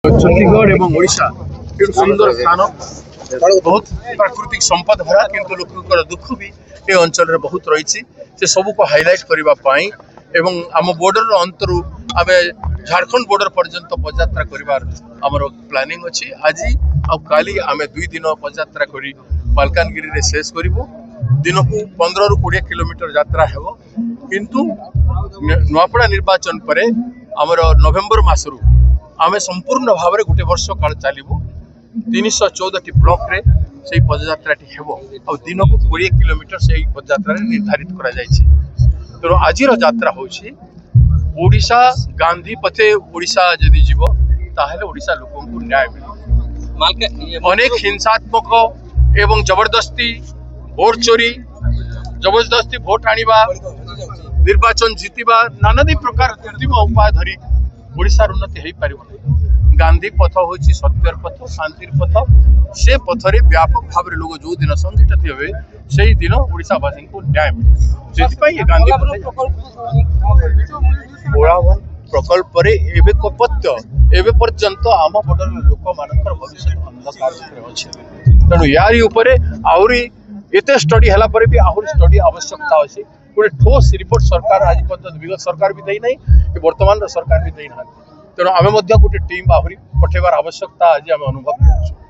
छत्तीसगढ़ एवं ओडिशा एक सुंदर स्थान बहुत प्राकृतिक संपद भरा किंतु लोक दुख भी ये अंचल बहुत रही से सबू को हाइलाइट करने एवं आम बॉर्डर अंतरु आम झारखंड बॉर्डर पर्यंत पदयात्रा कर प्लानिंग अच्छी आज आली आम 2 दिन पदयात्रा कर मालकानगिरी रे शेष करूँ दिन को 15 ରୁ 20 किलोमीटर यात्रा है किंतु नुआपड़ा निर्वाचन पर आमर नवेम्बर मासरू आम संपूर्ण भाव में गोटे वर्ष काल चलू 314 ब्लॉक रे से पदयात्रा हो दिन को 20 किलोमीटर से पदयात्रा निर्धारित करा तेणु आज यात्रा होची ओडिशा गांधी पथे ओडिशा जदि जीव ताहले ओडिशा लोक न्याय मिले। अनेक हिंसात्मक एवं जबरदस्ती भोट चोरी जबरदस्ती भोट आनिबा निर्वाचन जीतिबा नानादी प्रकार कृत्रिम उपाय धरी ओडिशार उन्नति हो पार गांधी पथ हूँ सत्यर पथ शांतिर पथ से पथरे व्यापक भाव में लोग जो दिन संगठित हे से ही दिन ओडिशावासी को न्याय मिले से गांधी पोड़ावन प्रकल्प कपत्य एवं पर्यंत आम बॉर्डर लोक मान भविष्य अंधकार अच्छे तेणु यारी आहरी एत स्टडी है भी आहरी स्टडी आवश्यकता अच्छी गोटे ठोस रिपोर्ट सरकार आज पर्यटन विगत सरकार भी देना कि वर्तमान सरकार भी देना तेणु आम गोटे टीम आहरी पठेबार आवश्यकता आज आम अनुभव कर।